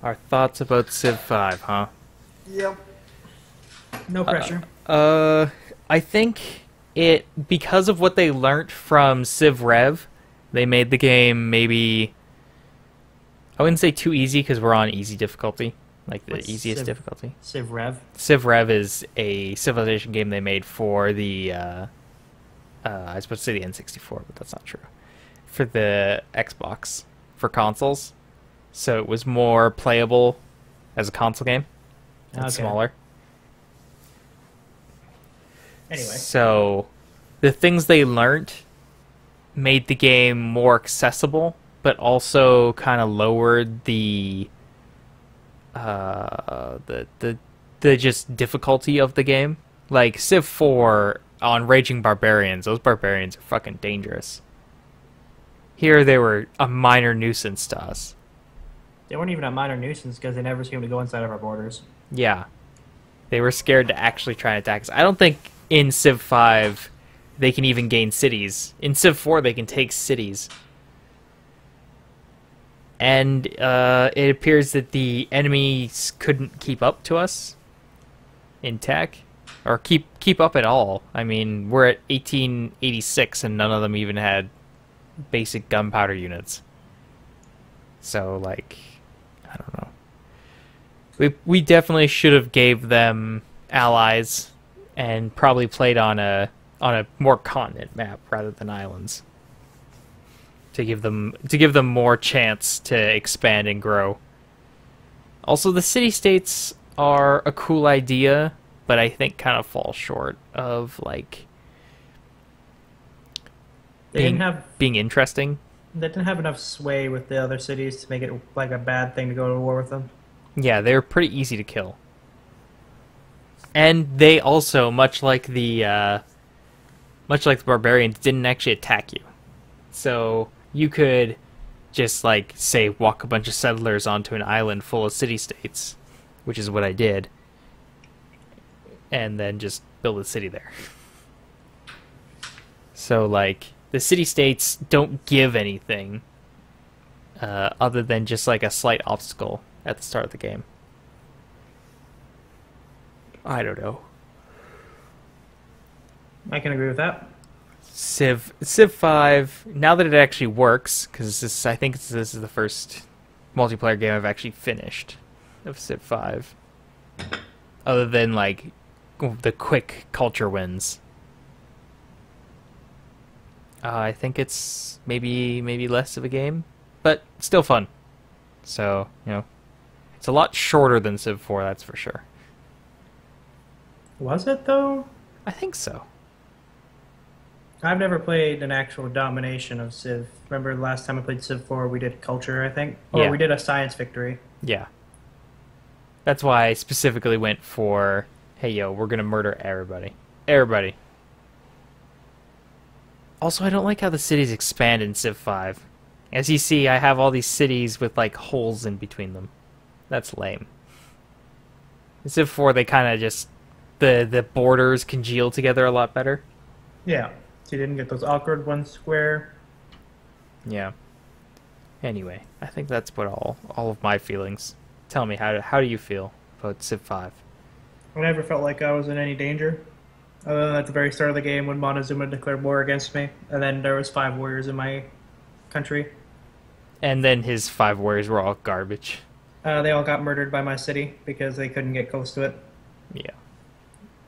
Our thoughts about Civ 5, huh? Yep. No pressure. Uh, I think because of what they learnt from Civ Rev, they made the game maybe, I wouldn't say too easy because we're on easy difficulty, like the What's easiest difficulty. Civ Rev? Civ Rev is a Civilization game they made for the, I was supposed to say the N64, but that's not true. For the Xbox, for consoles. So it was more playable as a console game. It's Okay. smaller. Anyway, So the things they learnt made the game more accessible, but also kind of lowered the just difficulty of the game. Like Civ 4 on Raging Barbarians, those barbarians are fucking dangerous. Here they were a minor nuisance to us. they weren't even a minor nuisance because they never seemed to go inside of our borders. Yeah, they were scared to actually try and attack us. I don't think in Civ 5 they can even gain cities. In Civ 4 they can take cities. And it appears that the enemies couldn't keep up to us in tech, or keep up at all. I mean, we're at 1886, and none of them even had basic gunpowder units. So, like, I don't know. We definitely should have gave them allies, and probably played on a more continent map rather than islands, to give them more chance to expand and grow. Also, the city states are a cool idea, but I think kind of fall short of like They didn't have being interesting. they didn't have enough sway with the other cities to make it like a bad thing to go to war with them. Yeah, they're pretty easy to kill. And they also, much like the barbarians, didn't actually attack you. So you could just, like, say, walk a bunch of settlers onto an island full of city-states, which is what I did, and then just build a city there. So, like, the city-states don't give anything other than just, like, a slight obstacle at the start of the game. I don't know. I can agree with that. Civ 5, now that it actually works, because I think this is the first multiplayer game I've actually finished of Civ 5, other than like the quick culture wins. I think it's maybe less of a game, but still fun. So, it's a lot shorter than Civ 4, that's for sure. Was it though? I think so. I've never played an actual domination of Civ. Remember the last time I played Civ 4, we did culture, I think? Or Yeah. we did a science victory. Yeah. That's why I specifically went for, hey yo, we're gonna murder everybody. Everybody. Also, I don't like how the cities expand in Civ 5. As you see, I have all these cities with, like, holes in between them. That's lame. In Civ 4, they kind of just... The borders congeal together a lot better. Yeah. So you didn't get those awkward ones square. Yeah. Anyway, I think that's what all of my feelings. Tell me, how do you feel about Civ 5? I never felt like I was in any danger. Other than at the very start of the game when Montezuma declared war against me. And then there was 5 warriors in my country. And then his 5 warriors were all garbage. They all got murdered by my city because they couldn't get close to it. Yeah.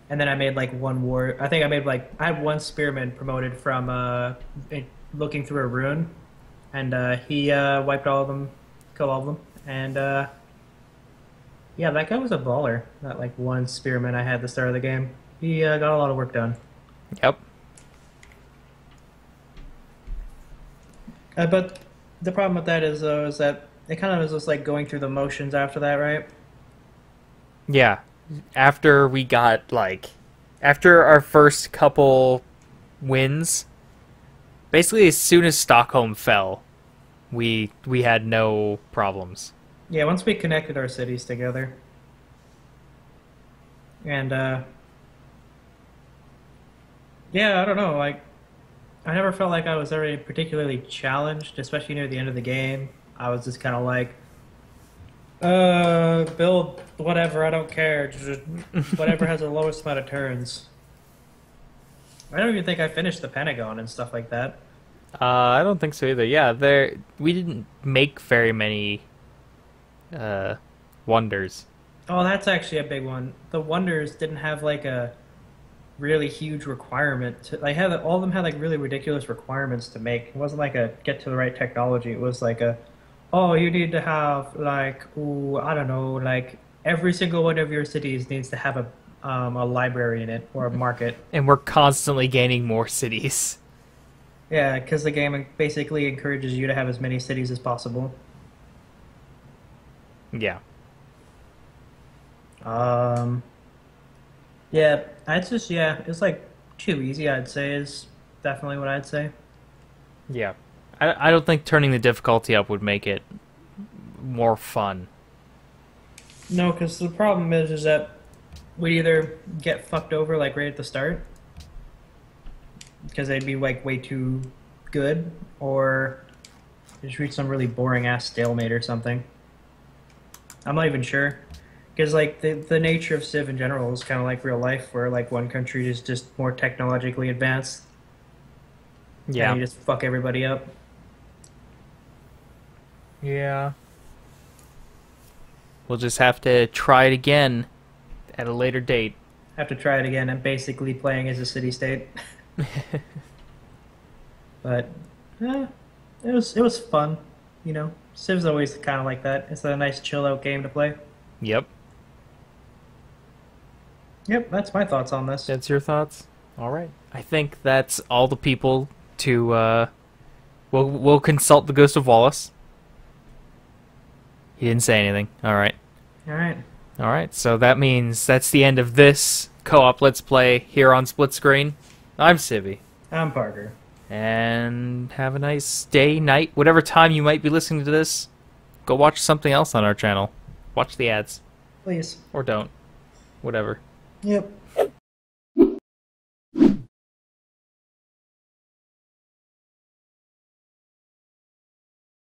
And then I made like one war. I think I made like I had one spearman promoted from looking through a rune, and he wiped all of them, killed all of them, and yeah, that guy was a baller. That like one spearman I had at the start of the game. He got a lot of work done. Yep. But the problem with that is though is that it kind of is just like going through the motions after that, right? Yeah. After we got, like... After our first couple wins, basically as soon as Stockholm fell, we had no problems. Yeah, once we connected our cities together, and yeah, I don't know, like I never felt like I was ever particularly challenged, especially near the end of the game. I was just kind of like, Build whatever. I don't care. Just whatever has the lowest amount of turns. I don't even think I finished the Pentagon and stuff like that. I don't think so either. Yeah, we didn't make very many wonders. Oh, that's actually a big one. The Wonders didn't have like a really huge requirement to like had all of them had like really ridiculous requirements to make. It wasn't like a get to the right technology. It was like a oh, you need to have like ooh, I don't know, like every single one of your cities needs to have a library in it or a market. And we're constantly gaining more cities. Yeah, because the game basically encourages you to have as many cities as possible. Yeah. Um, yeah, it's like too easy. I'd say is definitely what I'd say. Yeah. I don't think turning the difficulty up would make it more fun. No, because the problem is that we either get fucked over like right at the start because they'd be like way too good, or just reach some really boring ass stalemate or something. I'm not even sure. Because like the nature of Civ in general is kind of like real life, where like one country is just more technologically advanced, Yeah. and you just fuck everybody up. Yeah. We'll just have to try it again at a later date. Have to try it again. I'm basically playing as a city state, but it was fun. You know, Civ's always kind of like that. It's a nice chill out game to play. Yep. Yep, that's my thoughts on this. That's your thoughts? All right. I think that's all the people to we'll consult the Ghost of Wallace. He didn't say anything. All right. All right. All right. So that means that's the end of this co-op Let's Play here on Split Screen. I'm Civvie. I'm Parker. And have a nice day, night, whatever time you might be listening to this. Go watch something else on our channel. Watch the ads. Please. Or don't. Whatever. Yep.